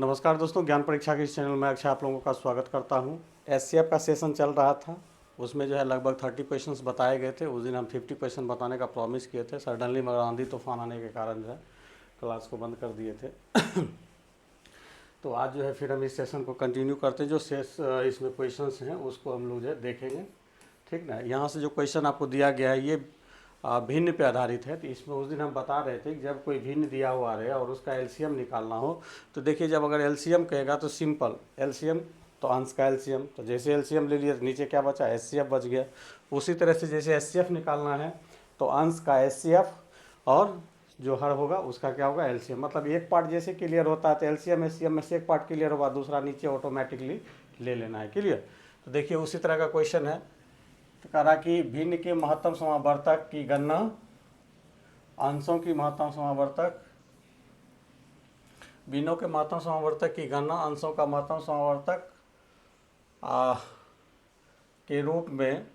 नमस्कार दोस्तों, ज्ञान परीक्षा के इस चैनल में अक्षय आप लोगों का स्वागत करता हूं। एससीएफ का सेशन चल रहा था, उसमें जो है लगभग 30 क्वेश्चंस बताए गए थे। उस दिन हम 50 क्वेश्चन बताने का प्रॉमिस किए थे। सडनली मगर आंधी तूफान आने के कारण जो है क्लास को बंद कर दिए थे। तो आज जो है फिर हम इस सेशन को कंटिन्यू करते, जो इसमें क्वेश्चंस हैं उसको हम लोग जो है देखेंगे, ठीक ना। यहाँ से जो क्वेश्चन आपको दिया गया है ये भिन्न पे आधारित है। तो इसमें उस दिन हम बता रहे थे कि जब कोई भिन्न दिया हुआ रहे और उसका एलसीएम निकालना हो, तो देखिए जब अगर एलसीएम कहेगा तो सिंपल एलसीएम, तो अंश का एलसीएम, तो जैसे एलसीएम ले लिया तो नीचे क्या बचा, एचसीएफ बच गया। उसी तरह से जैसे एचसीएफ निकालना है तो अंश का एचसीएफ और जो हर होगा उसका क्या होगा, एलसीएम। मतलब एक पार्ट जैसे क्लियर होता है तो एलसीएम एचसीएम में से एक पार्ट क्लियर होगा, दूसरा नीचे ऑटोमेटिकली ले लेना है, क्लियर। तो देखिए उसी तरह का क्वेश्चन है, तो कहा कि भिन्न के महत्तम समावर्तक की गणना, अंशों की महत्तम समावर्तक, भिन्नों के महत्तम समावर्तक की गणना अंशों का महत्तम समावर्तक के रूप में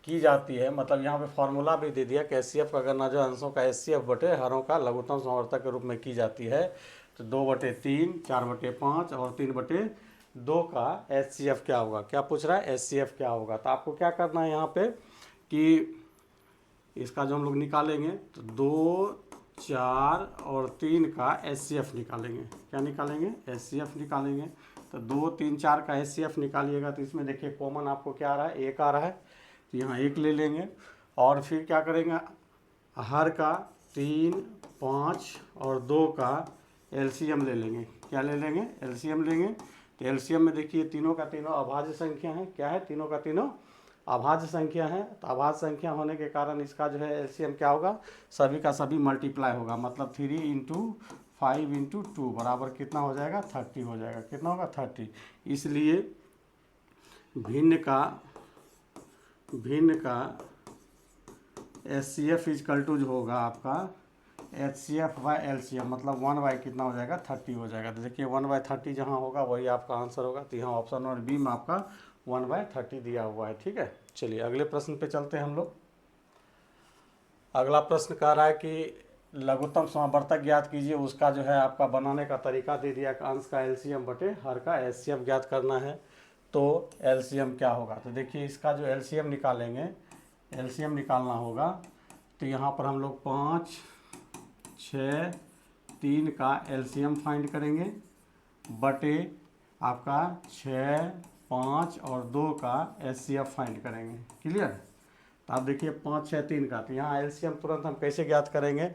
की जाती है। मतलब यहाँ पे फॉर्मूला भी दे दिया कि एचसीएफ का गणना जो अंशों का एचसीएफ बटे हरों का लघुत्तम समावर्तक के रूप में की जाती है। तो 2/3, 4/5 और 3/2 का एचसीएफ क्या होगा, क्या पूछ रहा है, एचसीएफ क्या होगा। तो आपको क्या करना है यहाँ पे कि इसका जो हम लोग निकालेंगे तो 2, 4 और 3 का एचसीएफ निकालेंगे। क्या निकालेंगे, एचसीएफ निकालेंगे। तो 2, 3, 4 का एचसीएफ निकालिएगा तो इसमें देखिए कॉमन आपको क्या आ रहा है, 1 आ रहा है, तो यहाँ 1 ले लेंगे। और फिर क्या करेंगे, हर का 3, 5 और 2 का एलसीएम ले लेंगे। क्या ले लेंगे, एलसीएम लेंगे। तो एलसीएम में देखिए तीनों का तीनों अभाज्य संख्या है। क्या है, तीनों का तीनों अभाज्य संख्या है। तो अभाज्य संख्या होने के कारण इसका जो है एलसीएम क्या होगा, सभी का सभी मल्टीप्लाई होगा। मतलब 3 × 5 × 2 बराबर कितना हो जाएगा, 30 हो जाएगा। कितना होगा, 30। इसलिए भिन्न का एचसीएफ इजकल टू जो होगा आपका एचसीएफ बाय एलसीएम, मतलब 1/, कितना हो जाएगा, 30 हो जाएगा। तो देखिए 1/30 जहाँ होगा वही आपका आंसर होगा। तो यहाँ ऑप्शन नंबर बी में आपका 1/30 दिया हुआ है, ठीक है। चलिए अगले प्रश्न पे चलते हैं हम लोग। अगला प्रश्न कह रहा है कि लघुत्तम समावर्तक ज्ञात कीजिए। उसका जो है आपका बनाने का तरीका दे दिया, अंश का एलसीएम बटे हर का एचसीएफ ज्ञात करना है। तो एलसीएम क्या होगा, तो देखिए इसका जो एलसीएम निकालेंगे, एलसीएम निकालना होगा तो यहाँ पर हम लोग 5, 6, 3 का एलसीएम फाइंड करेंगे बटे आपका 6, 5 और 2 का एचसीएफ फाइंड करेंगे, क्लियर। तो आप देखिए 5, 6, 3 का, तो यहाँ एलसीएम तुरंत हम कैसे ज्ञात करेंगे।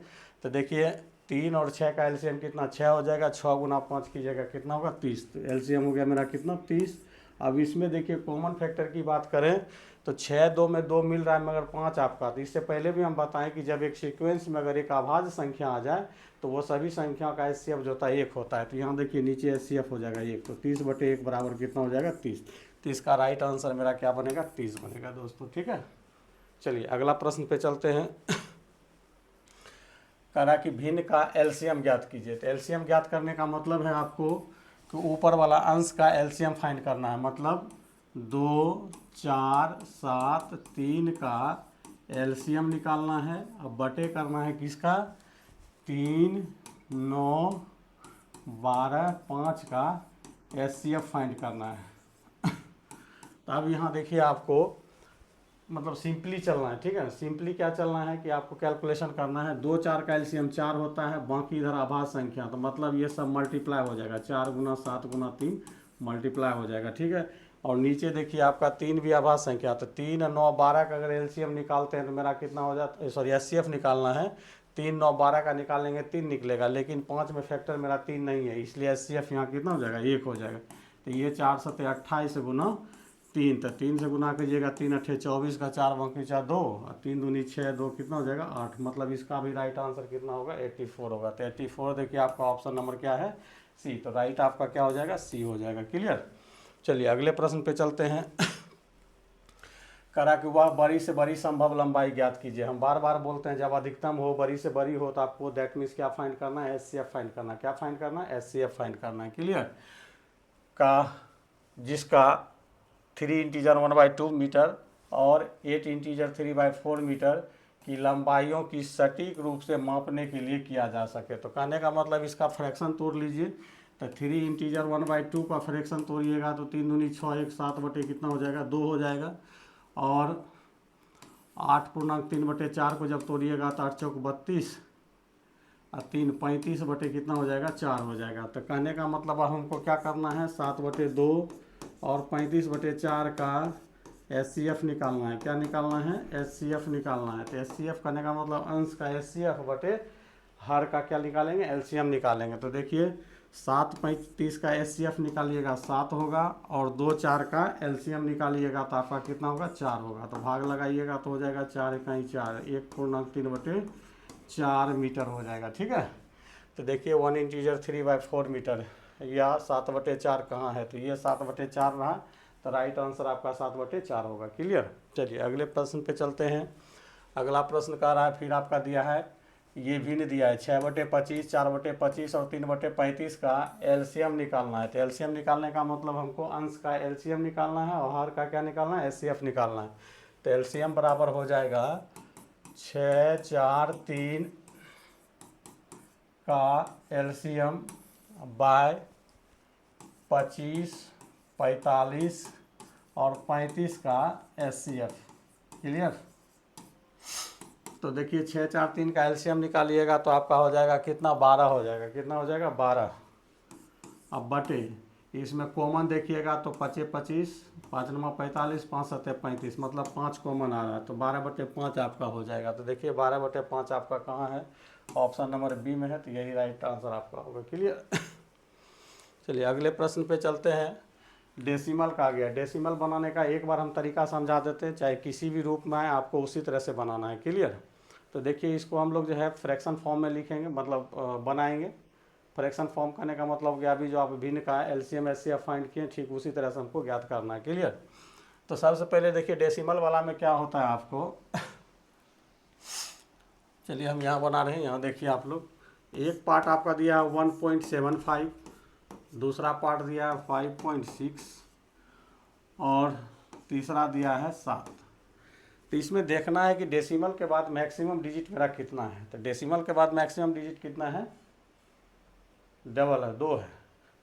तो देखिए 3 और 6 का एलसीएम कितना, 6 हो जाएगा। 6 × 5 कीजिएगा कितना होगा, 30। तो एलसीएम हो गया मेरा कितना, 30। अब इसमें देखिए कॉमन फैक्टर की बात करें तो 6, 2 में 2 मिल रहा है मगर 5 आपका। तो इससे पहले भी हम बताएं कि जब एक सीक्वेंस में अगर एक अभाज्य संख्या आ जाए तो वो सभी संख्याओं का एचसीएफ जो होता है 1 होता है। तो यहाँ देखिए नीचे एचसीएफ हो जाएगा 1, तो 30/1 बराबर कितना हो जाएगा, 30। तो इसका राइट आंसर मेरा क्या बनेगा, 30 बनेगा दोस्तों, ठीक है। चलिए अगला प्रश्न पे चलते हैं। कह रहा कि भिन्न का एलसीएम ज्ञात कीजिए। तो एलसीएम ज्ञात करने का मतलब है आपको कि ऊपर वाला अंश का एलसीएम फाइंड करना है। मतलब 2, 4, 7, 3 का एलसीएम निकालना है। अब बटे करना है किसका, 3, 9, 12, 5 का एचसीएफ फाइंड करना है। तो अब यहाँ देखिए आपको मतलब सिंपली चलना है, ठीक है। सिंपली क्या चलना है कि आपको कैलकुलेशन करना है। 2, 4 का एलसीएम 4 होता है, बाकी इधर अभाज्य संख्या, तो मतलब ये सब मल्टीप्लाई हो जाएगा। 4 × 7 × 3 मल्टीप्लाई हो जाएगा, ठीक है। और नीचे देखिए आपका 3 भी अभाज्य संख्या, तो 3, 9, 12 का अगर एलसीएम निकालते हैं तो मेरा कितना हो जाता है, सॉरी एचसीएफ निकालना है। 3, 9, 12 का निकालेंगे 3 निकलेगा, लेकिन 5 में फैक्टर मेरा 3 नहीं है, इसलिए एचसीएफ यहाँ कितना हो जाएगा, 1 हो जाएगा। तो ये 4 × 7 = 28 × 3, तो 3 से गुना कीजिएगा, 3 × 8 = 24 का 4 बाकी 4 2 और 3 दूनी 6, 2 कितना हो जाएगा, 8। मतलब इसका भी राइट आंसर कितना होगा, 84 होगा। तो 84 देखिए आपका ऑप्शन नंबर क्या है, सी। तो राइट आपका क्या हो जाएगा, सी हो जाएगा, क्लियर। चलिए अगले प्रश्न पे चलते हैं। करा कि वह बड़ी से बड़ी संभव लंबाई ज्ञात कीजिए। हम बार बार बोलते हैं जब अधिकतम हो, बड़ी से बड़ी हो, तो आपको दैट मीन्स क्या फाइंड करना है, एचसीएफ फाइंड करना है। क्या फाइंड करना है, एचसीएफ फाइंड करना है, क्लियर। का जिसका 3 इंटीजर 1/2 मीटर और 8 इंटीजर 3/4 मीटर की लंबाइयों की सटीक रूप से मापने के लिए किया जा सके। तो कहने का मतलब इसका फ्रैक्शन तोड़ लीजिए। तो 3 इंटीजर 1/2 का फ्रैक्शन तोड़िएगा तो 3 दूनी 6, 1 7 बटे कितना हो जाएगा 2 हो जाएगा। और 8.3/4 को जब तोड़िएगा तो 8 चौक 32 और 3 35 बटे कितना हो जाएगा 4 हो जाएगा। तो कहने का मतलब अब हमको क्या करना है 7/2 और 35/4 का SCF निकालना है। क्या निकालना है SCF निकालना है। तो SCF करने का मतलब अंश का SCF बटे हर का क्या निकालेंगे LCM निकालेंगे। तो देखिए 7 35 का SCF निकालिएगा 7 होगा और 2 4 का LCM निकालिएगा तो आपका कितना होगा 4 होगा। तो भाग लगाइएगा तो हो जाएगा 4 इकाई 4 1.3/4 मीटर हो जाएगा। ठीक है। तो देखिए 1 इंटीजर 3/4 मीटर या 7/4 कहाँ है तो ये 7/4 रहा। तो राइट आंसर आपका 7/4 होगा। क्लियर। चलिए अगले प्रश्न पे चलते हैं। अगला प्रश्न कह रहा है फिर आपका दिया है ये भिन्न दिया है 6/25 4/25 और 3/35 का LCM निकालना है। तो LCM निकालने का मतलब हमको अंश का LCM निकालना है और हर का क्या निकालना है SCF निकालना है। तो LCM बराबर हो जाएगा 6 4 3 का LCM बाय 25 45 और 35 का SCF। क्लियर। तो देखिए 6 4 3 का LCM निकालिएगा तो आपका हो जाएगा कितना 12 हो जाएगा। कितना हो जाएगा 12। अब बटे इसमें कॉमन देखिएगा तो 5 25 5 9 45 5 7 35 मतलब 5 कॉमन आ रहा है तो 12/5 आपका हो जाएगा। तो देखिए 12/5 आपका कहाँ है ऑप्शन नंबर बी में है। तो यही राइट आंसर आपका होगा। क्लियर। चलिए अगले प्रश्न पे चलते हैं। डेसिमल का आ गया। डेसिमल बनाने का एक बार हम तरीका समझा देते हैं चाहे किसी भी रूप में आए आपको उसी तरह से बनाना है। क्लियर। तो देखिए इसको हम लोग जो है फ्रैक्शन फॉर्म में लिखेंगे मतलब बनाएंगे। फ्रैक्शन फॉर्म करने का मतलब क्या अभी जो आप भिन्न का LCM SCF फाइंड किए ठीक उसी तरह से हमको ज्ञात करना है। क्लियर। तो सबसे पहले देखिए डेसिमल वाला में क्या होता है आपको चलिए हम यहाँ बना रहे हैं। यहाँ देखिए आप लोग एक पार्ट आपका दिया है 1.75 दूसरा पार्ट दिया है 5.6 और तीसरा दिया है 7। तो इसमें देखना है कि डेसिमल के बाद मैक्सिमम डिजिट मेरा कितना है। तो डेसिमल के बाद मैक्सिमम डिजिट कितना है डबल है 2 है।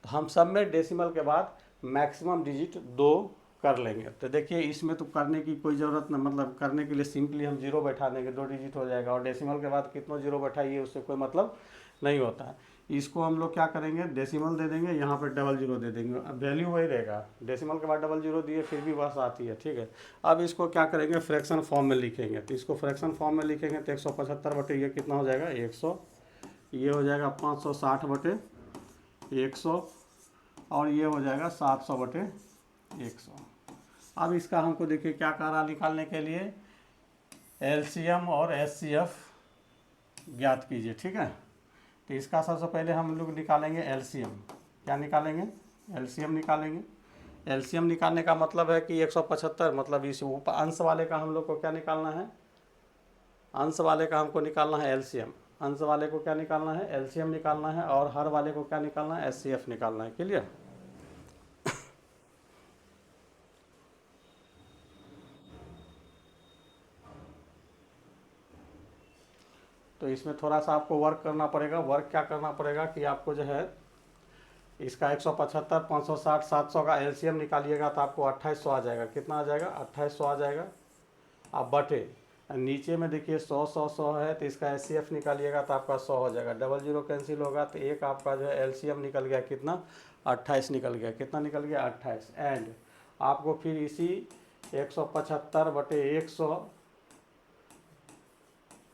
तो हम सब में डेसिमल के बाद मैक्सिमम डिजिट 2 कर लेंगे। तो देखिए इसमें तो करने की कोई ज़रूरत नहीं मतलब करने के लिए सिंपली हम 0 बैठा देंगे 2 डिजिट हो जाएगा। और डेसिमल के बाद कितना 0 बैठाइए उससे कोई मतलब नहीं होता है। इसको हम लोग क्या करेंगे डेसिमल दे देंगे यहाँ पे डबल 0 दे देंगे। अब वैल्यू वही रहेगा डेसिमल के बाद डबल 0 दिए फिर भी बस आती है। ठीक है। अब इसको क्या करेंगे फ्रैक्शन फॉर्म में लिखेंगे। तो इसको फ्रैक्शन फॉर्म में लिखेंगे तो 175 बटे ये कितना हो जाएगा 100 ये हो जाएगा 560 बटे 100 और ये हो जाएगा 700 बटे 100। अब इसका हमको देखिए क्या कह रहा निकालने के लिए LCM और SCF ज्ञात कीजिए। ठीक है। तो इसका सबसे पहले हम लोग निकालेंगे LCM। क्या निकालेंगे LCM निकालेंगे। LCM निकालने का मतलब है कि 175 मतलब इस अंश वाले का हम लोग को क्या निकालना है अंश वाले का हमको निकालना है LCM। अंश वाले को क्या निकालना है LCM निकालना है और हर वाले को क्या निकालना है SCF निकालना है। क्लियर। तो इसमें थोड़ा सा आपको वर्क करना पड़ेगा। वर्क क्या करना पड़ेगा कि आपको जो है इसका 175 560 700 का LCM निकालिएगा तो आपको 2800 आ जाएगा। कितना आ जाएगा 2800 आ जाएगा। अब बटे नीचे में देखिए 100 100 100 है तो इसका SCF निकालिएगा तो आपका 100 हो जाएगा। डबल 0 कैंसिल होगा तो एक आपका जो है LCM निकल गया कितना 28 निकल गया। कितना निकल गया 28। एंड आपको फिर इसी 175 बटे 100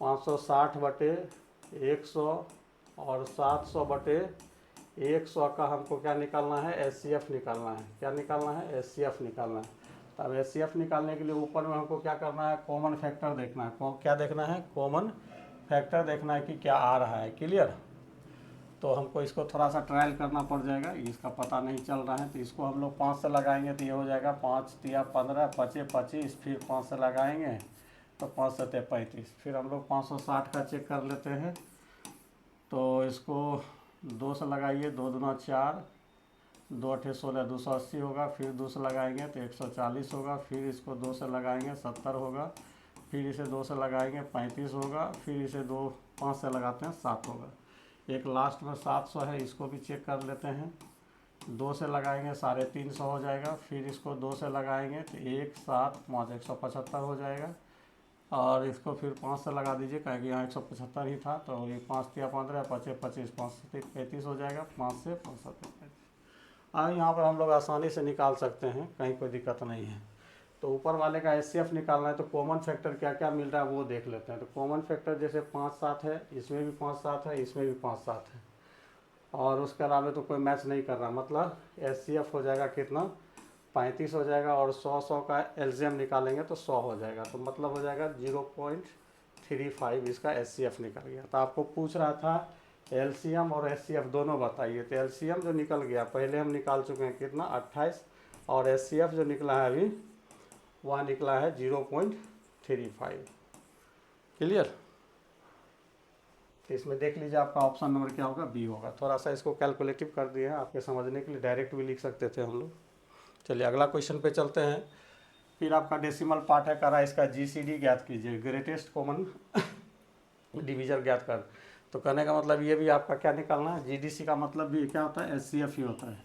560 बटे 100 और 700 बटे 100 का हमको क्या निकालना है SCF निकालना है। क्या निकालना है SCF निकालना है। तो अब SCF निकालने के लिए ऊपर में हमको क्या करना है कॉमन फैक्टर देखना है। क्या देखना है कॉमन फैक्टर देखना है कि क्या आ रहा है। क्लियर। तो हमको इसको थोड़ा सा ट्रायल करना पड़ जाएगा इसका पता नहीं चल रहा है। तो इसको हम लोग 5 से लगाएंगे तो ये हो जाएगा 5 तिया 15 5 25 फिर 5 से लगाएंगे तो 5 7 35 फिर हम लोग 560 का चेक कर लेते हैं। तो इसको 2 से लगाइए 2 दूना 4 2 8 16 280 होगा। फिर 2 से लगाएंगे तो 140 होगा। फिर इसको 2 से लगाएंगे 70 होगा। फिर इसे 2 से लगाएंगे 35 होगा। फिर इसे 5 से लगाते हैं 7 होगा। एक लास्ट में 700 है, इसको भी चेक कर लेते हैं। 2 से लगाएंगे 350 हो जाएगा, फिर इसको 2 से लगाएंगे तो 1 7 5 175 हो जाएगा, और इसको फिर 5 से लगा दीजिए, क्योंकि यहाँ 175 ही था, तो ये 5 तिया 15 5 25 5 से 35 हो जाएगा, 5 से 5 7 35। अब यहाँ पर हम लोग आसानी से निकाल सकते हैं, कहीं कोई दिक्कत नहीं है। तो ऊपर वाले का HCF निकालना है, तो कॉमन फैक्टर क्या क्या मिल रहा है वो देख लेते हैं। तो कॉमन फैक्टर जैसे 5 7 है, इसमें भी 5 7 है, इसमें भी 5 7 है, और उसके अलावा तो कोई मैच नहीं कर रहा, मतलब HCF हो जाएगा कितना 35 हो जाएगा, और 100 का LCM निकालेंगे तो 100 हो जाएगा, तो मतलब हो जाएगा 0.35 इसका HCF निकल गया। तो आपको पूछ रहा था LCM और HCF दोनों बताइए। तो LCM जो निकल गया पहले हम निकाल चुके हैं कितना 28, और HCF जो निकला है अभी वह निकला है 0.35। क्लियर? तो इसमें देख लीजिए आपका ऑप्शन नंबर क्या होगा, बी होगा। थोड़ा सा इसको कैलकुलेटिव कर दिए हैं आपके समझने के लिए, डायरेक्ट भी लिख सकते थे हम लोग। चलिए अगला क्वेश्चन पे चलते हैं। फिर आपका डेसिमल पार्ट है, करा इसका GCD ज्ञात कीजिए, ग्रेटेस्ट कॉमन डिवीजन ज्ञात कर। तो कहने का मतलब ये भी आपका क्या निकालना है, GDC का मतलब भी क्या होता है, HCF ही होता है,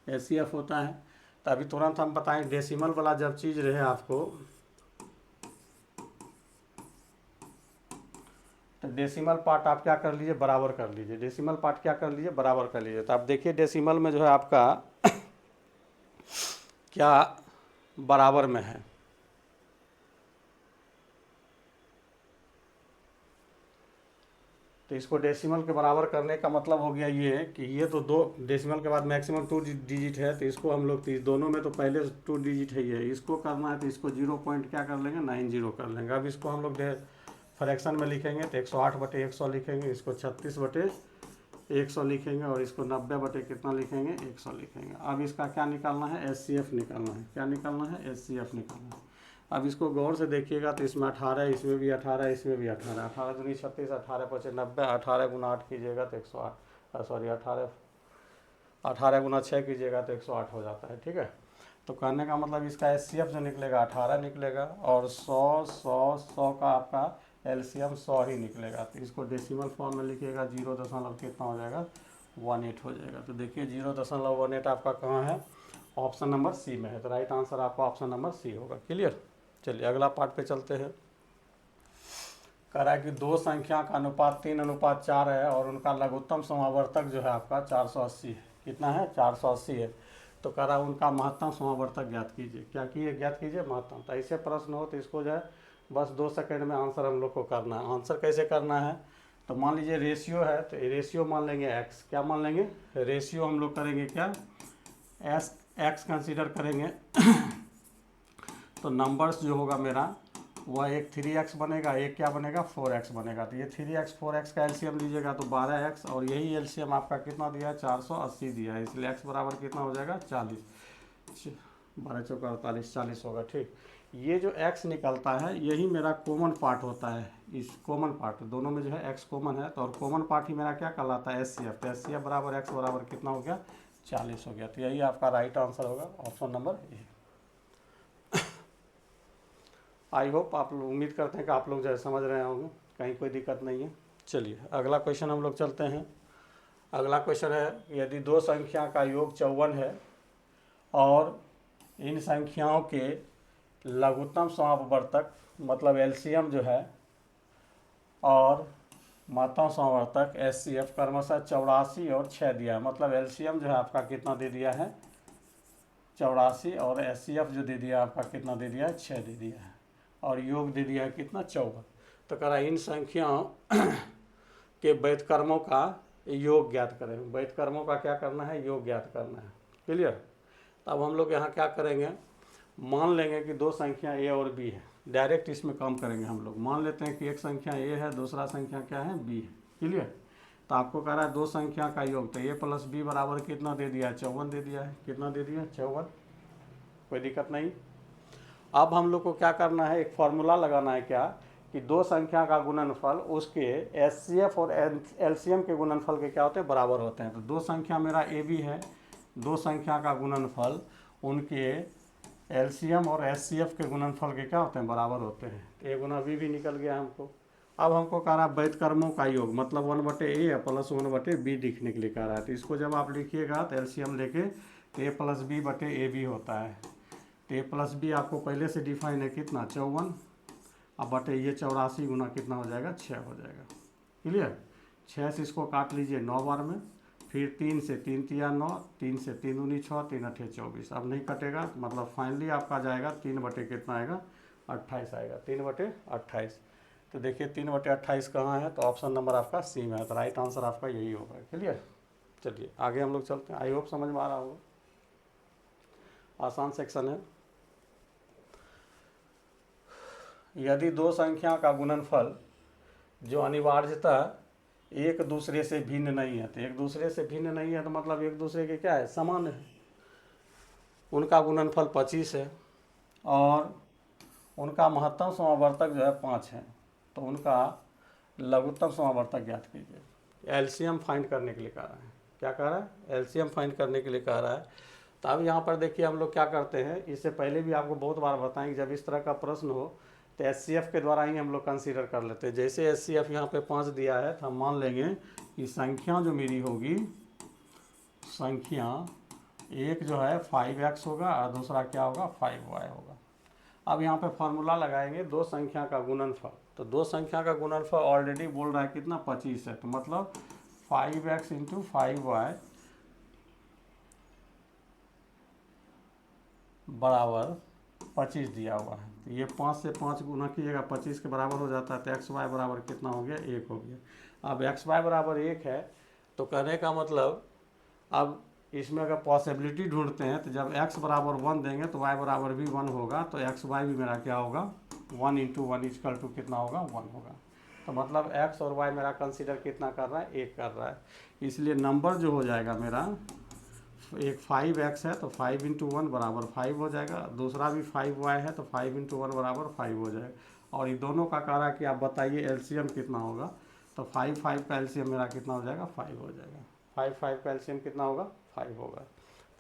HCF होता है। तो अभी तुरंत हम बताएं, डेसिमल वाला जब चीज़ रहे आपको, तो डेसिमल पार्ट आप क्या कर लीजिए, बराबर कर लीजिए। डेसिमल पार्ट क्या कर लीजिए, बराबर कर लीजिए। तो आप देखिए डेसिमल में जो है आपका क्या बराबर में है, तो इसको डेसिमल के बराबर करने का मतलब हो गया ये कि ये तो 2 डेसिमल के बाद मैक्सिमम 2 डिजिट है, तो इसको हम लोग दोनों में तो पहले 2 डिजिट है, ये इसको करना है तो इसको 0 पॉइंट क्या कर लेंगे 90 कर लेंगे। अब इसको हम लोग फ्रैक्शन में लिखेंगे तो 108/100 लिखेंगे, इसको 36/100 लिखेंगे, और इसको 90 कितना लिखेंगे 100 लिखेंगे। अब इसका क्या निकालना है, HCF निकालना है। क्या निकालना है, HCF निकालना है। अब इसको गौर से देखिएगा तो इसमें 18, इसमें भी 18, इसमें भी 18, 18 दूनी 36, 18 5 90, 18 गुना 8 कीजिएगा तो 108, सॉरी 18 गुना 6 कीजिएगा तो 108 हो जाता है। ठीक है, तो कहने का मतलब इसका HCF जो निकलेगा 18 निकलेगा, और 100 का आपका LCM 100 ही निकलेगा। तो इसको डेसिमल फॉर्म में लिखिएगा, 0 दशमलव कितना हो जाएगा 18 हो जाएगा। तो देखिए 0.18 आपका कहाँ है, ऑप्शन नंबर सी में है। तो राइट आंसर आपका ऑप्शन नंबर सी होगा। क्लियर? चलिए अगला पार्ट पे चलते हैं। कह रहा है कि 2 संख्या का अनुपात 3:4 है, और उनका लघुत्तम समावर्तक जो है आपका 480 है। कितना है, 480 है। तो कह रहा है उनका महत्तम समावर्तक ज्ञात कीजिए। क्या कीजिए, ज्ञात कीजिए महत्तम। तो ऐसे प्रश्न हो तो इसको जो है बस 2 सेकंड में आंसर हम लोग को करना है। आंसर कैसे करना है, तो मान लीजिए रेशियो है, तो रेशियो मान लेंगे x। क्या मान लेंगे, रेशियो हम लोग करेंगे क्या, x कंसीडर करेंगे। तो नंबर्स जो होगा मेरा वह एक 3x बनेगा, एक क्या बनेगा 4x बनेगा। तो ये 3x 4x का LCM लीजिएगा तो 12x, और यही LCM आपका कितना दिया है 480 दिया है, इसलिए x बराबर कितना हो जाएगा 40, 12 चौका 48, 40 होगा। ठीक, ये जो x निकलता है यही मेरा कॉमन पार्ट होता है। इस कॉमन पार्ट दोनों में जो है x कॉमन है, तो और कॉमन पार्ट ही मेरा क्या कहलाता है HCF। तो HCF बराबर x बराबर कितना हो गया 40 हो गया। तो यही आपका राइट आंसर होगा, option number A. I hope आप लोग, उम्मीद करते हैं कि आप लोग जो है समझ रहे होंगे, कहीं कोई दिक्कत नहीं है। चलिए अगला क्वेश्चन हम लोग चलते हैं। अगला क्वेश्चन है, यदि 2 संख्या का योग 54 है और इन संख्याओं के लघुत्तम समावर्तक मतलब LCM जो है और महत्तम समावर्तक HCF क्रमशः 84 और 6 दिया है। मतलब LCM जो है आपका कितना दे दिया है 84, और HCF जो दे दिया आपका कितना दे दिया है 6 दे दिया है, और योग दे दिया है कितना 54। तो कह रहा है इन संख्याओं के व्युत्क्रमों का योग ज्ञात करें। व्युत्क्रमों का क्या करना है, योग ज्ञात करना है। क्लियर? तो अब हम लोग यहाँ क्या करेंगे, मान लेंगे कि 2 संख्या A और B है। डायरेक्ट इसमें काम करेंगे हम लोग। मान लेते हैं कि एक संख्या A है, दूसरा संख्या क्या है B है। क्लियर? तो आपको कह रहा है 2 संख्या का योग, तो A + B बराबर कितना दे दिया है 54 दे दिया है। कितना दे दिया 54, कोई दिक्कत नहीं। अब हम लोग को क्या करना है, एक फार्मूला लगाना है क्या, कि 2 संख्या का गुणनफल उसके HCF और LCM के गुणनफल के क्या होते हैं, बराबर होते हैं। तो 2 संख्या मेरा AB है, 2 संख्या का गुणनफल उनके LCM और HCF के गुणनफल के क्या होते हैं, बराबर होते हैं। तो A गुना B भी निकल गया हमको, अब हमको कह रहा है वैध कर्मों का योग, मतलब 1/a प्लस 1/b लिखने के लिए कह रहा है। तो इसको जब आप लिखिएगा तो एलसीएम लेके a प्लस बी बटे ए बी होता है। तो a प्लस बी आपको पहले से डिफाइन है कितना 54, अब बटे ये 84 गुना कितना हो जाएगा 6 हो जाएगा। क्लियर। 6 से इसको काट लीजिए 9 बार में, फिर 3 से 3 तिया 9, 3 से 3 दूनी 6, 3 अठे 24। अब नहीं कटेगा, मतलब फाइनली आपका जाएगा 3 बटे कितना आएगा 28 आएगा, 3 बटे 28। तो देखिए 3 बटे 28 कहाँ है, तो ऑप्शन नंबर आपका सी में है। तो राइट आंसर आपका यही होगा। क्लियर। चलिए आगे हम लोग चलते हैं। आई होप समझ में आ रहा होगा, आसान सेक्शन है। यदि दो संख्या का गुणनफल जो अनिवार्यतः एक दूसरे से भिन्न नहीं है, तो एक दूसरे से भिन्न नहीं है तो मतलब एक दूसरे के क्या है, समान है। उनका गुणनफल 25 है और उनका महत्तम समावर्तक जो है 5 है, तो उनका लघुत्तम समावर्तक ज्ञात कीजिए। एलसीएम फाइंड करने के लिए कह रहा है। क्या कह रहा है, एलसीएम फाइंड करने के लिए कह रहा है। तो अब यहाँ पर देखिए हम लोग क्या करते हैं, इससे पहले भी आपको बहुत बार बताएं कि जब इस तरह का प्रश्न हो तो एचसीएफ के द्वारा ही हम लोग कंसीडर कर लेते हैं। जैसे एचसीएफ यहाँ पे 5 दिया है तो हम मान लेंगे कि संख्या जो मेरी होगी, संख्या एक जो है 5x होगा और दूसरा क्या होगा 5y होगा। अब यहाँ पे फॉर्मूला लगाएंगे दो संख्या का गुणनफल। तो दो संख्या का गुणनफल ऑलरेडी बोल रहा है कितना 25 है, तो मतलब 5x इंटू 5y बराबर 25 दिया हुआ है। तो ये 5 से 5 गुना कीजिएगा 25 के बराबर हो जाता है। तो एक्स वाई बराबर कितना हो गया 1 हो गया। अब एक्स वाई बराबर 1 है तो कहने का मतलब अब इसमें अगर पॉसिबिलिटी ढूंढते हैं तो जब x बराबर 1 देंगे तो y बराबर भी 1 होगा, तो एक्स वाई भी मेरा क्या होगा 1 इंटू 1 इक्वल टू कितना होगा 1 होगा। तो मतलब x और y मेरा कंसीडर कितना कर रहा है 1 कर रहा है। इसलिए नंबर जो हो जाएगा मेरा एक 5x है तो 5 इंटू 1 बराबर 5 हो जाएगा, दूसरा भी 5y है तो 5 इंटू 1 बराबर 5 हो जाएगा। और इन दोनों का कह रहा है कि आप बताइए एलसीएम कितना होगा, तो 5 का एलसीएम मेरा कितना हो जाएगा 5 हो जाएगा। 5 का एलसीएम कितना होगा 5 होगा।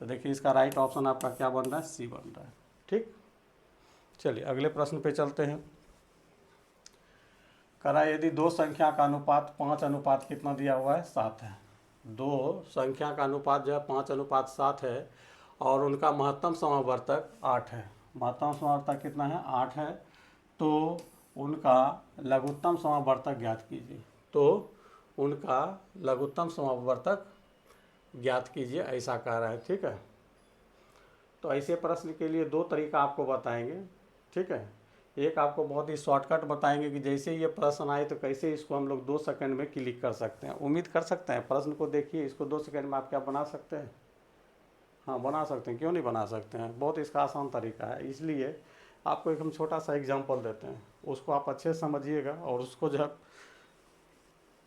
तो देखिए इसका राइट ऑप्शन आपका क्या बन रहा है, सी बन रहा है। ठीक। चलिए अगले प्रश्न पे चलते हैं। करा यदि दो संख्या का अनुपात 5 कितना दिया हुआ है 7 है। दो संख्या का अनुपात जो है 5:7 है और उनका महत्तम समावर्तक 8 है। महत्तम समावर्तक कितना है 8 है, तो उनका लघुत्तम समावर्तक ज्ञात कीजिए। तो उनका लघुत्तम समावर्तक ज्ञात कीजिए, ऐसा कह रहा है। ठीक है। तो ऐसे प्रश्न के लिए दो तरीका आपको बताएंगे। ठीक है। एक आपको बहुत ही शॉर्टकट बताएंगे कि जैसे ये प्रश्न आए तो कैसे इसको हम लोग 2 सेकंड में क्लिक कर सकते हैं। उम्मीद कर सकते हैं प्रश्न को देखिए, इसको 2 सेकंड में आप क्या बना सकते हैं, हाँ बना सकते हैं, क्यों नहीं बना सकते हैं। बहुत इसका आसान तरीका है। इसलिए आपको एक हम छोटा सा एग्जाम्पल देते हैं, उसको आप अच्छे से समझिएगा और उसको जो है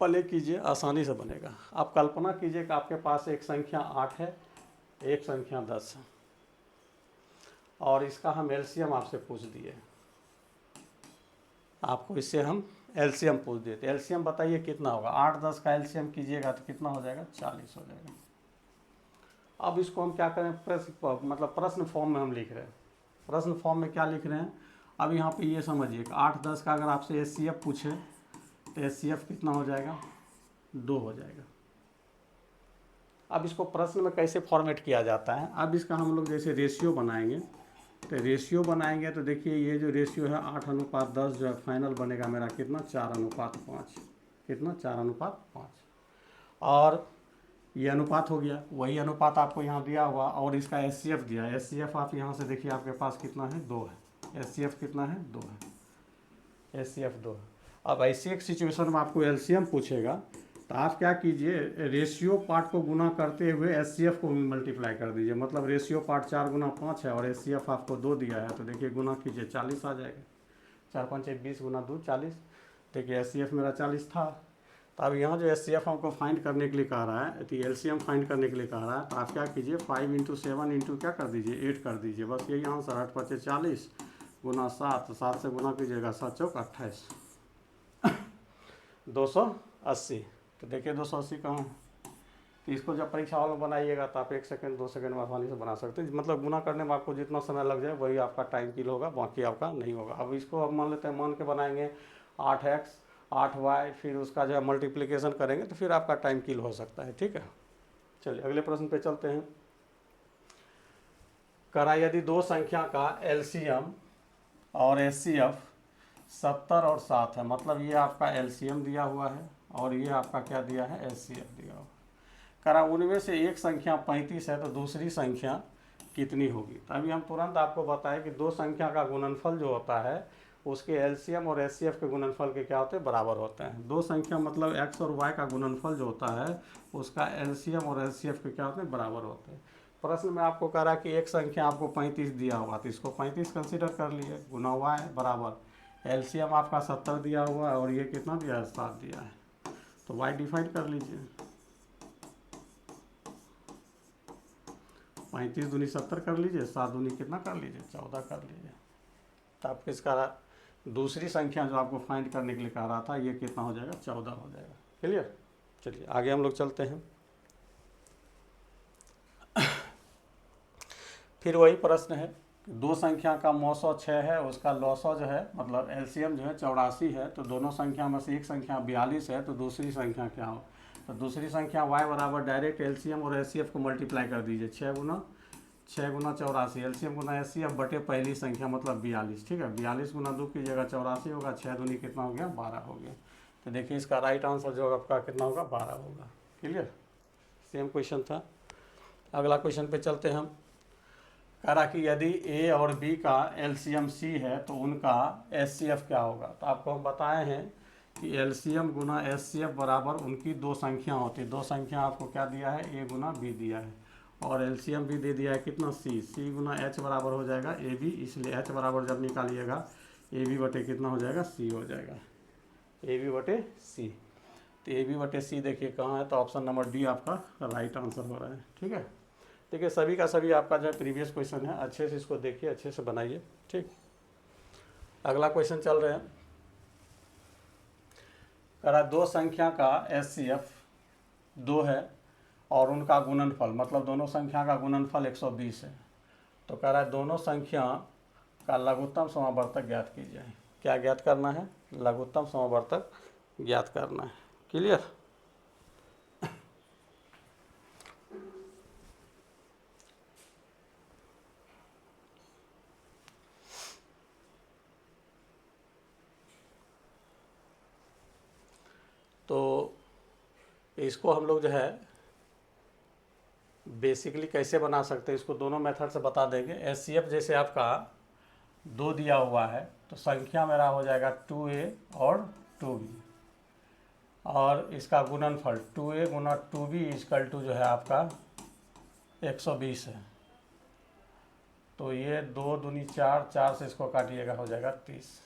प्ले कीजिए, आसानी से बनेगा। आप कल्पना कीजिए कि आपके पास एक संख्या 8 है, एक संख्या 10 है और इसका हम एलसीएम आपसे पूछ दिए। आपको इससे हम एलसीएम पूछ देते। एलसीएम बताइए कितना होगा, 8-10 का एलसीएम कीजिएगा तो कितना हो जाएगा 40 हो जाएगा। अब इसको हम क्या करें, मतलब प्रश्न फॉर्म में हम लिख रहे हैं। प्रश्न फॉर्म में क्या लिख रहे हैं, अब यहाँ पे ये समझिए 8-10 का अगर आपसे एचसीएफ पूछे तो एचसीएफ कितना हो जाएगा 2 हो जाएगा। अब इसको प्रश्न में कैसे फॉर्मेट किया जाता है, अब इसका हम लोग जैसे रेशियो बनाएंगे, तो रेशियो बनाएंगे तो देखिए ये जो रेशियो है 8:10 जो है फाइनल बनेगा मेरा कितना 4:5, कितना 4:5। और ये अनुपात हो गया, वही अनुपात आपको यहाँ दिया हुआ और इसका एचसीएफ दिया है। एचसीएफ आप यहाँ से देखिए आपके पास कितना है 2 है। एचसीएफ कितना है 2 है, एचसीएफ 2 है। अब ऐसी एक सिचुएशन में आपको एलसीएम पूछेगा तो आप क्या कीजिए, रेशियो पार्ट को गुना करते हुए एचसीएफ को मल्टीप्लाई कर दीजिए। मतलब रेशियो पार्ट 4×5 है और एचसीएफ आपको 2 दिया है, तो देखिए गुना कीजिए 40 आ जाएगा। 4×5 = 20 गुना 2 40। देखिए एचसीएफ मेरा 40 था। तो अब यहाँ जो एचसीएफ हमको फाइंड करने के लिए कह रहा है, तो एलसीएम फाइंड करने के लिए कह रहा है, तो आप क्या कीजिए 5 × 7 इंटू क्या कर दीजिए 8 कर दीजिए। बस यही आंसर 8×5 = 40 गुना 7, 7 से गुना कीजिएगा 7×4 = 28, 280। तो देखिए 280 कहाँ है। तो इसको जब परीक्षा हॉल में बनाइएगा तो आप 1 सेकंड 2 सेकंड में आसानी से बना सकते हैं। मतलब गुना करने में आपको जितना समय लग जाए वही आपका टाइम किल होगा, बाकी आपका नहीं होगा। अब इसको अब मान लेते हैं, मान के बनाएंगे 8x 8y, फिर उसका जो है मल्टीप्लिकेशन करेंगे तो फिर आपका टाइम किल हो सकता है। ठीक है, चलिए अगले प्रश्न पे चलते हैं। करा यदि दो संख्या का एलसीएम और एचसीएफ 70 और 7 है, मतलब ये आपका एलसीएम दिया हुआ है और ये आपका क्या दिया है, एचसीएफ दिया हुआ है। करा उनमें से एक संख्या 35 है तो दूसरी संख्या कितनी होगी। तो अभी हम तुरंत आपको बताएं कि दो संख्या का गुणनफल जो होता है उसके एलसीएम और एचसीएफ के गुणनफल के क्या होते हैं, बराबर होते हैं। दो संख्या मतलब एक्स और वाई का गुणनफल जो होता है उसका एलसीएम और एचसीएफ के क्या होते हैं, बराबर होते हैं। प्रश्न में आपको कह रहा है कि एक संख्या आपको 35 दिया हुआ तो इसको 35 कंसीडर कर लिए, गुना हुआ है बराबर एलसीएम आपका 70 दिया हुआ है और ये कितना दिया है, 7 दिया है, तो वाई डिफाइन कर लीजिए। 35 दूनी 70 कर लीजिए, 7 दूनी कितना कर लीजिए, 14 कर लीजिए। तो आपको इसका दूसरी संख्या जो आपको फाइंड करने के लिए कह रहा था ये कितना हो जाएगा, 14 हो जाएगा। क्लियर, चलिए आगे हम लोग चलते हैं। फिर वही प्रश्न है, दो संख्या का मौसौ 6 है, उसका लौसौ जो है मतलब एलसीएम जो है 84 है, तो दोनों संख्या में से एक संख्या 42 है, तो दूसरी संख्या क्या हो। तो दूसरी संख्या y बराबर डायरेक्ट एलसीएम और एचसीएफ को मल्टीप्लाई कर दीजिए, 6 गुना 84, एलसीएम गुना एचसीएफ बटे पहली संख्या मतलब 42। ठीक है, 42 गुना 2 कीजिएगा 84 होगा, 6 दूनी कितना हो गया, 12 हो गया। तो देखिए इसका राइट आंसर जो आपका कितना होगा, 12 होगा। क्लियर, सेम क्वेश्चन था। अगला क्वेश्चन पे चलते हैं हम। कह रहा कि यदि ए और बी का एलसीएम सी है तो उनका एचसीएफ क्या होगा। तो आपको हम बताए हैं कि एलसीएम गुना एचसीएफ बराबर उनकी दो संख्या होती है। दो संख्या आपको क्या दिया है, ए गुना बी दिया है और एलसीएम भी दे दिया है कितना, सी। सी गुना एच बराबर हो जाएगा ए बी, इसलिए एच बराबर जब निकालिएगा ए बी बटे कितना हो जाएगा, सी हो जाएगा, ए बी बटे सी। तो ए बी बटे सी देखिए कहाँ है, तो ऑप्शन नंबर डी आपका राइट आंसर हो रहा है। ठीक है, देखिए सभी का सभी आपका जो प्रीवियस क्वेश्चन है, अच्छे से इसको देखिए, अच्छे से बनाइए। ठीक, अगला क्वेश्चन चल रहे हैं। कह रहा दो संख्या का एचसीएफ 2 है और उनका गुणनफल मतलब दोनों संख्या का गुणनफल 120 है। तो कह रहा है दोनों संख्या का लघुत्तम समावर्तक ज्ञात कीजिए। क्या ज्ञात करना है, लघुत्तम समावर्तक ज्ञात करना है। क्लियर, तो इसको हम लोग जो है बेसिकली कैसे बना सकते हैं, इसको दोनों मेथड से बता देंगे। एचसीएफ जैसे आपका 2 दिया हुआ है तो संख्या मेरा हो जाएगा 2a और 2b और इसका गुणनफल 2a Guna 2b equal to जो है आपका 120 है। तो ये 2 दूनी 4, 4 से इसको काटिएगा हो जाएगा 30।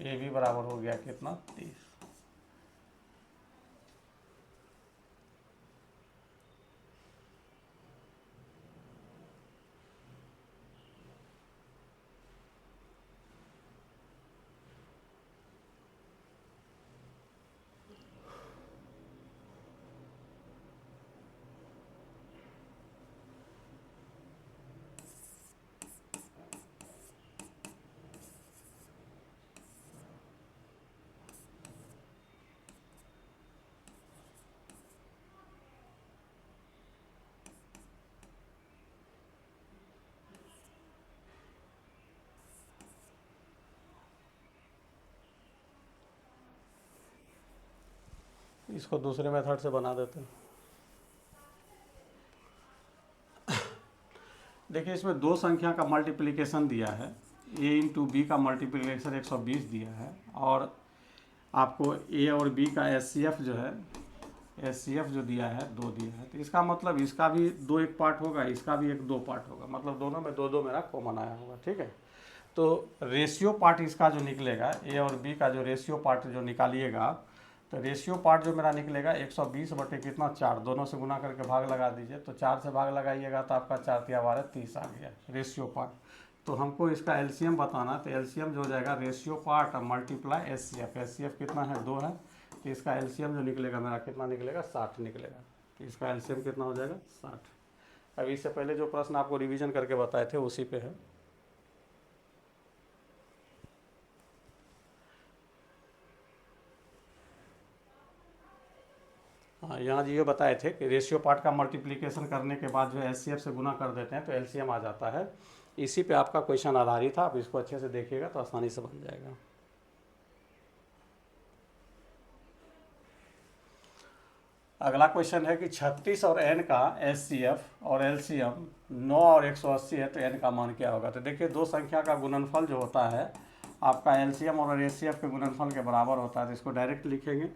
ए बी बराबर हो गया कितना, 30। इसको दूसरे मेथड से बना देते हैं। देखिए इसमें दो संख्या का मल्टीप्लिकेशन दिया है, a इंटू बी का मल्टीप्लिकेशन 120 दिया है और आपको a और b का एचसीएफ जो है, एचसीएफ जो दिया है 2 दिया है। तो इसका मतलब इसका भी 2 एक पार्ट होगा, इसका भी एक 2 पार्ट होगा, मतलब दोनों में 2 2 मेरा कॉमन आया होगा। ठीक है, तो रेशियो पार्ट इसका जो निकलेगा, a और b का जो रेशियो पार्ट जो निकालिएगा, तो रेशियो पार्ट जो मेरा निकलेगा 120 बटे कितना, 4, दोनों से गुना करके भाग लगा दीजिए। तो 4 से भाग लगाइएगा तो आपका 4 तिया 12 30 आ गया रेशियो पार्ट। तो हमको इसका एलसीएम बताना, तो एलसीएम जो हो जाएगा ratio part multiply HCF. HCF कितना है, 2 है, तो इसका एलसीएम जो निकलेगा मेरा कितना निकलेगा, 60 निकलेगा। तो इसका एलसीएम कितना हो जाएगा, 60। अभी इससे पहले जो प्रश्न आपको रिवीजन करके बताए थे उसी पे है। हाँ, यहाँ जी ये बताए थे कि रेशियो पार्ट का मल्टीप्लिकेशन करने के बाद जो एचसीएफ से गुना कर देते हैं तो एलसीएम आ जाता है। इसी पे आपका क्वेश्चन आधारित था, आप इसको अच्छे से देखिएगा तो आसानी से बन जाएगा। अगला क्वेश्चन है कि 36 और n का एचसीएफ और एलसीएम 9 और 180 है तो n का मान क्या होगा। तो देखिए दो संख्या का गुणनफल जो होता है आपका एलसीएम और एचसीएफ के गुणनफल के बराबर होता है, तो इसको डायरेक्ट लिखेंगे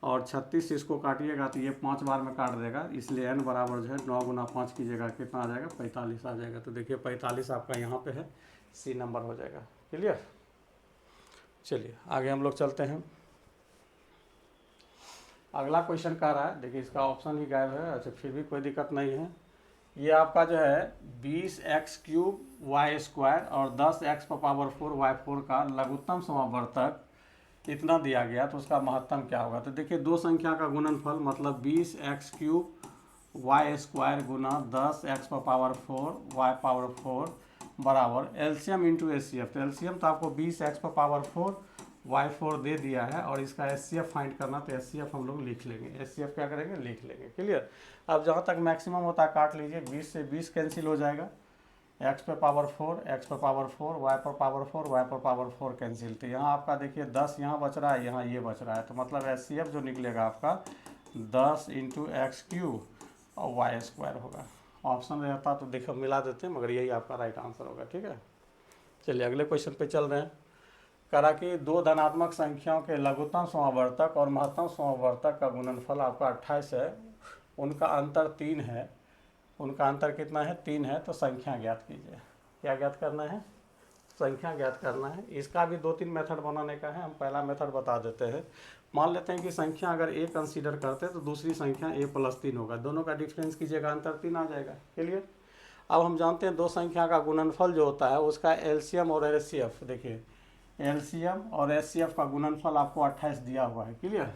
और 36 से इसको काटिएगा तो ये 5 बार में काट देगा, इसलिए n बराबर जो है 9 गुना 5 कीजिएगा कितना आ जाएगा 45 आ जाएगा। तो देखिए 45 आपका यहाँ पे है, सी नंबर हो जाएगा। क्लियर। चलिए आगे हम लोग चलते हैं। अगला क्वेश्चन कह रहा है, देखिए इसका ऑप्शन ही गायब है, अच्छा फिर भी कोई दिक्कत नहीं है। ये आपका जो है 20x³ y² और 10x⁴ y4 का लघुत्तम समावर्तक इतना दिया गया तो उसका महत्तम क्या होगा। तो देखिए दो संख्या का गुणनफल मतलब 20x³ y² गुना 10x⁴ y4 बराबर एलसीएम इंटू एचसीएफ। तो एलसीएम तो आपको 20x⁴ y4 दे दिया है और इसका एचसीएफ फाइंड करना, तो एचसीएफ हम लोग लिख लेंगे। एचसीएफ क्या करेंगे, लिख लेंगे। क्लियर। अब जहाँ तक मैक्सिमम होता है काट लीजिए, 20 से 20 कैंसिल हो जाएगा, x⁴ x⁴ y⁴ कैंसिल। तो यहाँ आपका देखिए 10 यहाँ बच रहा है, यहाँ ये बच रहा है, तो मतलब एचसीएफ जो निकलेगा आपका 10 × x³ और y² होगा। ऑप्शन रहता तो देखो मिला देते हैं, मगर यही आपका राइट आंसर होगा। ठीक है। चलिए अगले क्वेश्चन पे चल रहे हैं। करा कि दो धनात्मक संख्याओं के लघुत्तम समावर्तक और महत्तम समावर्तक का गुणनफल आपका 28 है, उनका अंतर 3 है। उनका अंतर कितना है, 3 है। तो संख्या ज्ञात कीजिए। क्या ज्ञात करना है, संख्या ज्ञात करना है। इसका भी 2-3 मेथड बनाने का है, हम पहला मेथड बता देते हैं। मान लेते हैं कि संख्या अगर a कंसीडर करते हैं तो दूसरी संख्या a + 3 होगा, दोनों का डिफरेंस कीजिएगा, अंतर 3 आ जाएगा। क्लियर। अब हम जानते हैं दो संख्या का गुणनफल जो होता है उसका एलसीएम और एचसीएफ, देखिए एलसीएम और एचसीएफ का गुणनफल आपको 28 दिया हुआ है। क्लियर।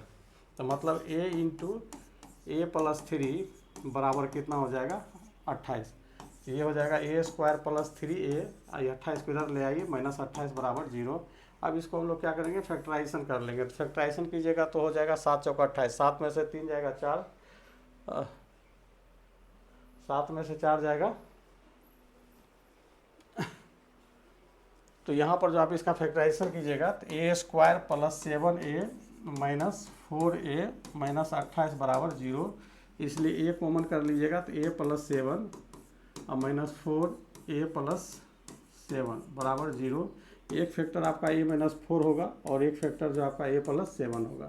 तो मतलब a × a + 3 बराबर कितना हो जाएगा 28। ये हो जाएगा a² + 3a, 28 को इधर ले आइए, -28 बराबर 0। अब इसको हम लोग क्या करेंगे, फैक्टराइजेशन कर लेंगे। तो फैक्टराइजेशन कीजिएगा तो हो जाएगा 7 × 28, 7 में से 3 जाएगा 4, 7 में से 4 जाएगा। तो यहाँ पर जो आप इसका फैक्टराइजेशन कीजिएगा तो a² + 7a - 4a - 28 बराबर 0, इसलिए a कॉमन कर लीजिएगा तो a + 7 और -4a + 7 बराबर 0। एक फैक्टर आपका a - 4 होगा और एक फैक्टर जो आपका a + 7 होगा।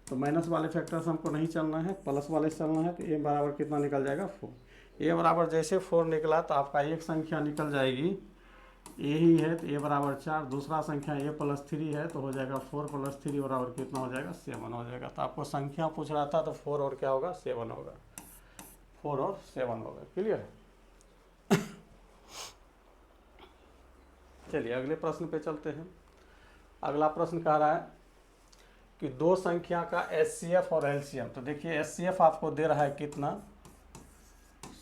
तो माइनस वाले फैक्टर से हमको नहीं चलना है, प्लस वाले से चलना है। तो a बराबर कितना निकल जाएगा 4। a बराबर जैसे 4 निकला तो आपका एक संख्या निकल जाएगी, a ही है तो a बराबर 4, दूसरा संख्या a + 3 है तो हो जाएगा 4 + 3 बराबर कितना हो जाएगा 7 हो जाएगा। तो आपको संख्या पूछ रहा था तो 4 और क्या होगा 7 होगा, 4 और 7 होगा। क्लियर। चलिए अगले प्रश्न पे चलते हैं। अगला प्रश्न कह रहा है कि दो संख्या का एचसीएफ और एलसीएम। तो देखिए एचसीएफ आपको दे रहा है कितना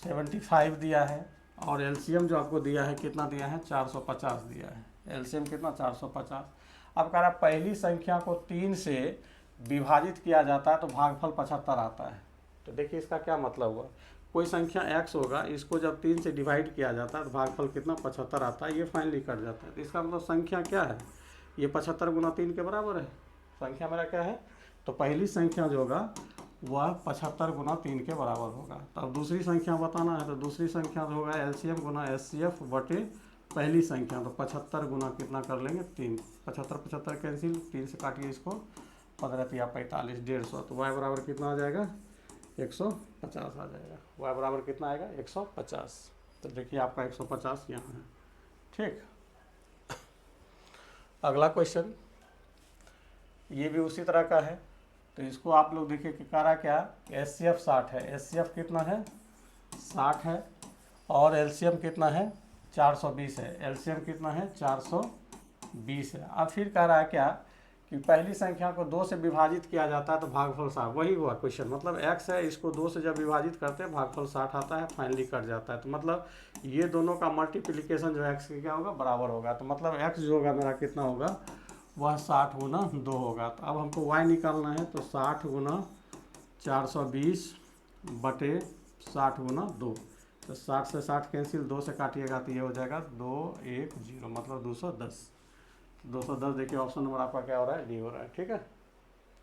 75 दिया है और एलसीएम जो आपको दिया है कितना दिया है 450 दिया है। एलसीएम कितना 450। अब कह रहा है पहली संख्या को 3 से विभाजित किया जाता है तो भागफल 75 आता है। तो देखिए इसका क्या मतलब हुआ, कोई संख्या x होगा, इसको जब 3 से डिवाइड किया जाता है तो भागफल कितना 75 आता है, ये फाइनली कट जाता है। तो इसका मतलब संख्या क्या है, ये 75 × 3 के बराबर है। संख्या मेरा क्या है, तो पहली संख्या जो होगा वह 75 × 3 के बराबर होगा। तो अब दूसरी संख्या बताना है, तो दूसरी संख्या जो होगा एलसीएम × एचसीएफ बटे पहली संख्या। तो 75 गुना कितना कर लेंगे 3, 75 कैंसिल, 3 से काटिए इसको, 15 या 45, 150। तो y बराबर कितना आ जाएगा 150 आ जाएगा। y बराबर कितना आएगा 150। तो देखिए आपका 150 यहाँ है। ठीक। अगला क्वेश्चन ये भी उसी तरह का है। तो इसको आप लोग देखिए कि कह रहा क्या, एचसीएफ 60 है, एचसीएफ कितना है 60 है और एलसीएम कितना है 420 है, एलसीएम कितना है 420 है। अब फिर कह रहा है क्या कि पहली संख्या को 2 से विभाजित किया जाता है तो भागफल 60, वही हुआ क्वेश्चन। मतलब x है, इसको 2 से जब विभाजित करते हैं भागफल 60 आता है, फाइनली कट जाता है। तो मतलब ये दोनों का मल्टीप्लिकेशन जो x के क्या होगा बराबर होगा। तो मतलब x जो होगा मेरा कितना होगा वह 60 × 2 होगा। तो अब हमको y निकालना है, तो 60 × 420 बटे 60 गुना 2, तो 60 से 60 कैंसिल, 2 से काटिएगा तो ये हो जाएगा 210, मतलब 210। 210 देखिए ऑप्शन नंबर आपका क्या हो रहा है, डी हो रहा है। ठीक है,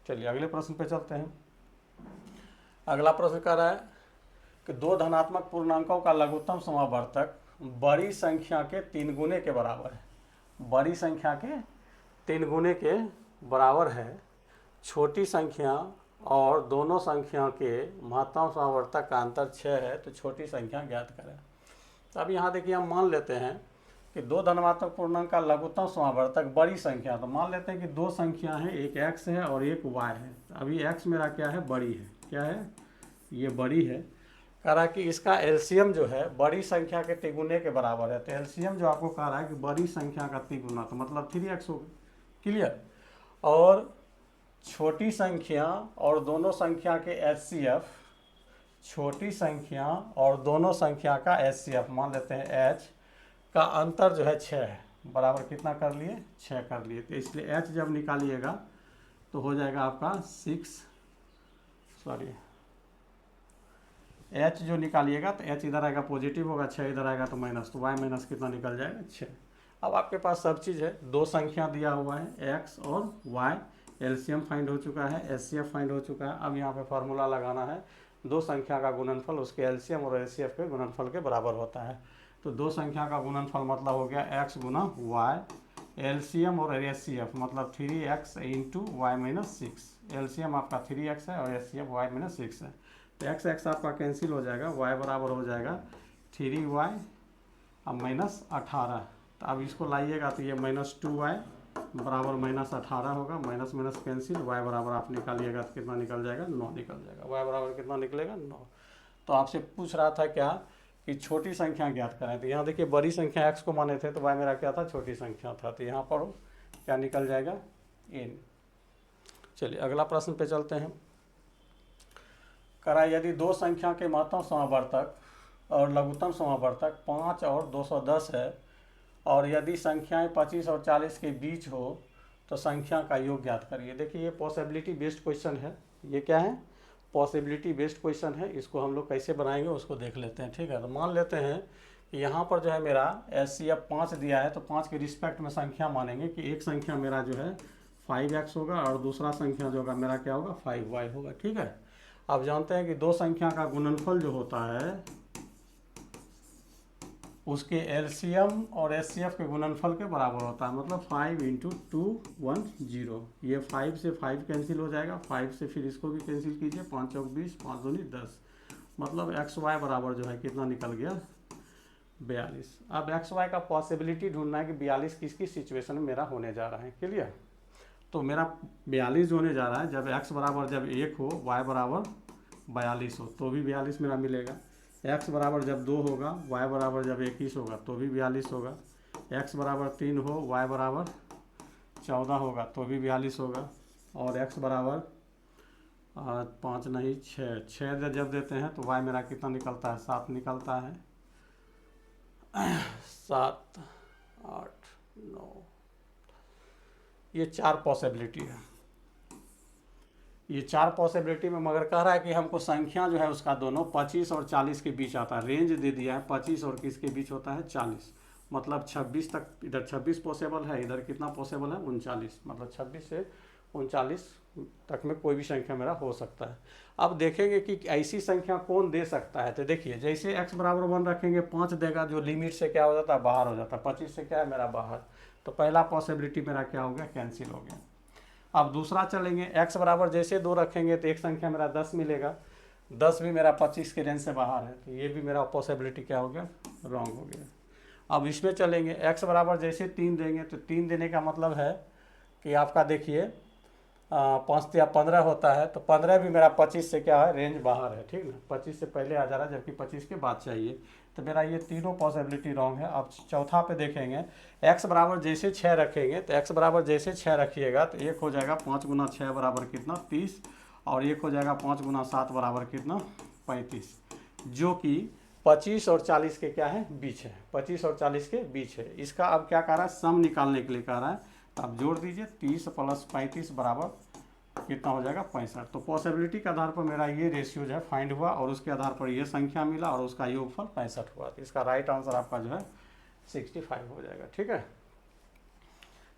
चलिए अगले प्रश्न पे चलते हैं। अगला प्रश्न कह रहा है कि दो धनात्मक पूर्णांकों का लघुत्तम समावर्तक बड़ी संख्या के 3 गुने के बराबर है। बड़ी संख्या के 3 गुने के बराबर है। छोटी संख्या और दोनों संख्या के महत्तम समावर्तक का अंतर 6 है, तो छोटी संख्या ज्ञात करें। तो अब यहाँ देखिए हम मान लेते हैं कि दो धनात्मक पूर्णांक का लघुत्तम समावर्तक बड़ी संख्या, तो मान लेते हैं कि दो संख्या है, एक x है और एक y है। अभी x मेरा क्या है, बड़ी है, क्या है ये बड़ी है। कह रहा है कि इसका एलसीएम जो है बड़ी संख्या के तिगुने के बराबर है। तो एलसीएम जो आपको कह रहा है कि बड़ी संख्या का तिगुना, तो मतलब 3x होगा, क्लियर। और छोटी संख्या और दोनों संख्या के एचसीएफ, छोटी संख्या और दोनों संख्या का एचसीएफ मान लेते हैं h का अंतर जो है 6 है, बराबर कितना कर लिए, 6 कर लिए। तो इसलिए h जब निकालिएगा तो हो जाएगा आपका 6, h जो निकालिएगा तो h इधर आएगा पॉजिटिव होगा, 6 इधर आएगा तो माइनस, तो y माइनस कितना निकल जाएगा, 6। अब आपके पास सब चीज़ है, दो संख्या दिया हुआ है x और y, एलसीएम फाइंड हो चुका है, एचसीएफ फाइंड हो चुका है। अब यहाँ पे फार्मूला लगाना है, दो संख्या का गुणनफल उसके एलसीएम और एचसीएफ के गुणनफल के बराबर होता है। तो दो संख्या का गुणनफल मतलब हो गया x गुना y, एलसीएम और एचसीएफ मतलब 3x into Y minus 6। LCM आपका 3x है और एचसीएफ y माइनस 6 है। तो x आपका कैंसिल हो जाएगा, y बराबर हो जाएगा 3y अब माइनस 18। तो अब इसको लाइएगा तो ये -2y बराबर -18 होगा, माइनस माइनस कैंसिल, y बराबर आप निकालिएगा तो कितना निकल जाएगा, 9 निकल जाएगा। y बराबर कितना निकलेगा, 9। तो आपसे पूछ रहा था क्या कि छोटी संख्या ज्ञात करें। तो यहाँ देखिए बड़ी संख्या x को माने थे, तो y मेरा क्या था, छोटी संख्या था। तो यहाँ पर क्या निकल जाएगा, n। चलिए अगला प्रश्न पे चलते हैं। करा यदि दो संख्या के महत्तम समावर्तक और लघुत्तम समावर्तक 5 और 210 है और यदि संख्याएं 25 और 40 के बीच हो तो संख्या का योग ज्ञात करिए। देखिए ये पॉसिबिलिटी बेस्ड क्वेश्चन है, ये क्या है, पॉसिबिलिटी बेस्ड क्वेश्चन है। इसको हम लोग कैसे बनाएंगे उसको देख लेते हैं। ठीक है, तो मान लेते हैं कि यहाँ पर जो है मेरा एचसीएफ 5 दिया है, तो 5 के रिस्पेक्ट में संख्या मानेंगे कि एक संख्या मेरा जो है 5x होगा और दूसरा संख्या जो होगा मेरा क्या होगा, 5y होगा। ठीक है, आप जानते हैं कि दो संख्या का गुणनफल जो होता है उसके एलसीएम और एचसीएफ के गुणनफल के बराबर होता है, मतलब 5 इंटू 2 1 0। ये 5 से 5 कैंसिल हो जाएगा, 5 से फिर इसको भी कैंसिल कीजिए, 5 चौक 20, 5 दूनी 10, मतलब एक्स वाई बराबर जो है कितना निकल गया, 42। अब एक्स वाई का पॉसिबिलिटी ढूंढना है कि 42 किसकी सिचुएशन में मेरा होने जा रहा है, क्लियर। तो मेरा 42 होने जा रहा है जब एक्स बराबर जब 1 हो, वाई बराबर 42 हो तो भी 42 मेरा मिलेगा। x बराबर जब 2 होगा, y बराबर जब 21 होगा तो भी 42 होगा। x बराबर 3 हो, y बराबर 14 होगा तो भी 42 होगा। और x बराबर 5 नहीं 6 जब देते हैं तो y मेरा कितना निकलता है, 7 निकलता है। 7 8 9, ये 4 पॉसिबिलिटी है। ये 4 पॉसिबिलिटी में मगर कह रहा है कि हमको संख्या जो है उसका दोनों 25 और 40 के बीच आता है। रेंज दे दिया है 25 और किसके बीच होता है, 40, मतलब 26 तक। इधर 26 पॉसिबल है, इधर कितना पॉसिबल है, 39, मतलब 26 से 39 तक में कोई भी संख्या मेरा हो सकता है। अब देखेंगे कि ऐसी संख्या कौन दे सकता है। तो देखिए जैसे x बराबर 1 रखेंगे 5 देगा, जो लिमिट से क्या हो जाता है, बाहर हो जाता है। 25 से क्या है मेरा बाहर, तो पहला पॉसिबिलिटी मेरा क्या हो गया, कैंसिल हो गया। अब दूसरा चलेंगे, x बराबर जैसे 2 रखेंगे तो एक संख्या मेरा 10 मिलेगा, 10 भी मेरा 25 के रेंज से बाहर है, तो ये भी मेरा पॉसिबिलिटी क्या हो गया, रॉन्ग हो गया। अब इसमें चलेंगे, x बराबर जैसे 3 देंगे तो 3 देने का मतलब है कि आपका देखिए 5 या 15 होता है, तो 15 भी मेरा 25 से क्या है, रेंज बाहर है, ठीक ना, 25 से पहले आ जा रहा है जबकि 25 के बाद चाहिए। तो मेरा ये तीनों पॉसिबिलिटी रॉन्ग है। अब चौथा पे देखेंगे, x बराबर जैसे 6 रखेंगे तो x बराबर जैसे 6 रखिएगा तो एक हो जाएगा 5 गुना 6 बराबर कितना, 30, और एक हो जाएगा 5 गुना 7 बराबर कितना, 35, जो कि 25 और 40 के क्या है, बीच है, 25 और 40 के बीच है। इसका अब क्या कह रहा है, सम निकालने के लिए कह रहा है, तो आप जोड़ दीजिए 30 + 35 बराबर कितना हो जाएगा 65। तो पॉसिबिलिटी के आधार पर मेरा ये रेशियो जो है फाइंड हुआ और उसके आधार पर ये संख्या मिला और उसका योगफल 65 हुआ। तो इसका राइट आंसर आपका जो है 65 हो जाएगा। ठीक है,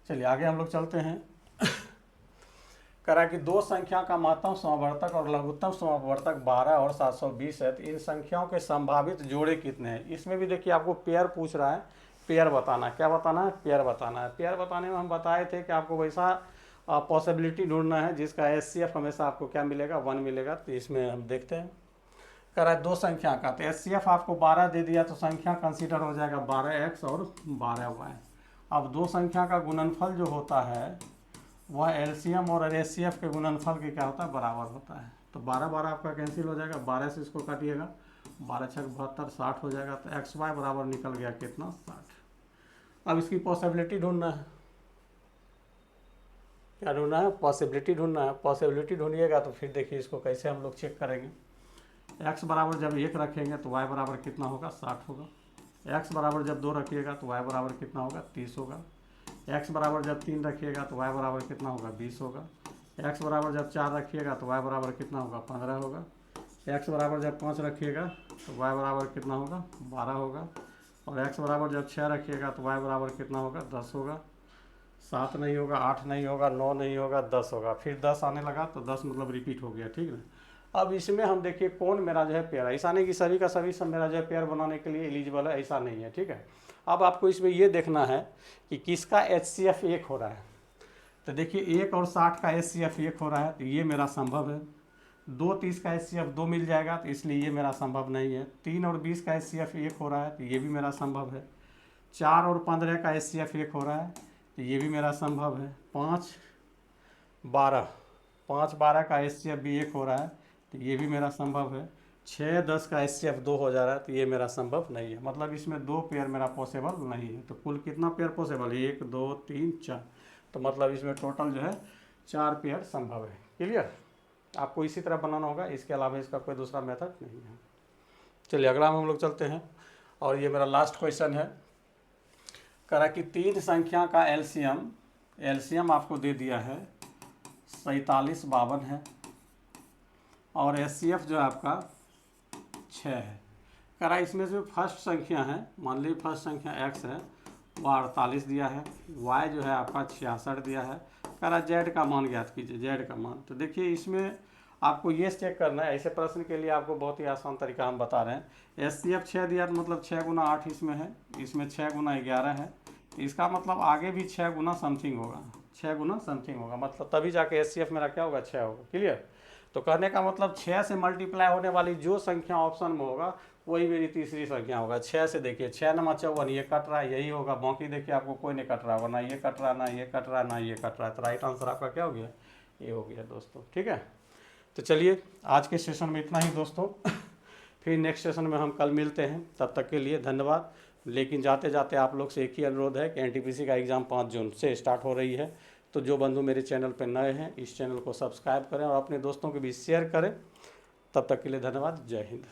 चलिए आगे हम लोग चलते हैं। करा कि दो संख्या का महत्तम समवर्तक और लघुत्तम समवर्तक 12 और 720 है, तो इन संख्याओं के संभावित जोड़े कितने हैं। इसमें भी देखिए आपको पेयर पूछ रहा है, पेयर बताना है। क्या बताना है? पेयर बताना है। पेयर बताने में हम बताए थे कि आपको वैसा पॉसिबिलिटी ढूंढना है जिसका HCF हमेशा आपको क्या मिलेगा 1 मिलेगा। तो इसमें हम देखते हैं, करा दो संख्या का, तो HCF आपको 12 दे दिया तो संख्या कंसीडर हो जाएगा 12x और 12y। अब दो संख्या का गुणनफल जो होता है वह LCM और HCF के गुणनफल के क्या होता है बराबर होता है। तो 12 आपका कैंसिल हो जाएगा, 12 से इसको काटिएगा, 12 छक 72, 60 हो जाएगा। तो XY बराबर निकल गया कितना 60। अब इसकी पॉसिबिलिटी ढूंढना है। क्या ढूंढना है? पॉसिबिलिटी ढूंढना है। पॉसिबिलिटी ढूंढिएगा तो फिर देखिए इसको कैसे हम लोग चेक करेंगे। x बराबर जब 1 रखेंगे तो y बराबर कितना होगा 60 होगा। x बराबर जब 2 रखिएगा तो y बराबर कितना होगा 30 होगा। x बराबर जब 3 रखिएगा तो y बराबर कितना होगा 20 होगा। x बराबर जब 4 रखिएगा तो y बराबर कितना होगा 15 होगा। x बराबर जब 5 रखिएगा तो y बराबर कितना होगा 12 होगा। और x बराबर जब 6 रखिएगा तो y बराबर कितना होगा 10 होगा। 7 नहीं होगा, 8 नहीं होगा, 9 नहीं होगा, 10 होगा। फिर 10 आने लगा तो 10 मतलब रिपीट हो गया। ठीक है, अब इसमें हम देखिए कौन मेरा जो है पेयर, ऐसा नहीं कि सभी का सभी सब मेरा जो है पेयर बनाने के लिए एलिजिबल है, ऐसा नहीं है। ठीक है, अब आपको इसमें ये देखना है कि किसका HCF 1 हो रहा है। तो देखिए 1 और 60 का HCF 1 हो रहा है, तो ये मेरा संभव है। 2 30 का HCF 2 मिल जाएगा, तो इसलिए ये मेरा संभव नहीं है। 3 और 20 का HCF 1 हो रहा है, तो ये भी मेरा संभव है। 4 और 15 का HCF 1 हो रहा है, तो ये भी मेरा संभव है। 5 12 का HCF भी 1 हो रहा है, तो ये भी मेरा संभव है। 6 10 का HCF 2 हो जा रहा है, तो ये मेरा संभव नहीं है। मतलब इसमें 2 पेयर मेरा पॉसिबल नहीं है। तो कुल कितना पेयर पॉसिबल है? 1 2 3 4। तो मतलब इसमें टोटल जो है 4 पेयर संभव है। क्लियर? आपको इसी तरह बनाना होगा, इसके अलावा इसका कोई दूसरा मेथड नहीं है। चलिए अगला हम लोग चलते हैं, और ये मेरा लास्ट क्वेश्चन है। करा कि 3 संख्या का एलसीएम आपको दे दिया है 47 52 है, और HCF जो है आपका 6 है। करा इसमें से फर्स्ट संख्या है, मान लीजिए फर्स्ट संख्या x है, वह 48 दिया है, y जो है आपका 66 दिया है। करा z का मान ज्ञात कीजिए, z का मान। तो देखिए इसमें आपको ये चेक करना है, ऐसे प्रश्न के लिए आपको बहुत ही आसान तरीका हम बता रहे हैं। HCF 6 दिया तो मतलब 6 गुना 8 इसमें है, इसमें 6 गुना 11 है। इसका मतलब आगे भी 6 गुना समथिंग होगा, 6 गुना समथिंग होगा, मतलब तभी जाके HCF मेरा क्या होगा 6 होगा। क्लियर? तो कहने का मतलब 6 से मल्टीप्लाई होने वाली जो संख्या ऑप्शन में होगा वही मेरी तीसरी संख्या होगा। 6 से देखिए 6 नमा 54, ये कट रहा है, यही होगा। बाकी देखिए आपको कोई नहीं कट रहा होगा, ना ये कट रहा, ना ये कट रहा, ना ये कट रहा है। तो राइट आंसर आपका क्या हो गया? ये हो गया दोस्तों। ठीक है, तो चलिए आज के सेशन में इतना ही दोस्तों। फिर नेक्स्ट सेशन में हम कल मिलते हैं, तब तक के लिए धन्यवाद। लेकिन जाते जाते आप लोग से एक ही अनुरोध है कि NTPC का एग्ज़ाम 5 जून से स्टार्ट हो रही है। तो जो बंधु मेरे चैनल पर नए हैं, इस चैनल को सब्सक्राइब करें और अपने दोस्तों के बीच शेयर करें। तब तक के लिए धन्यवाद। जय हिंद।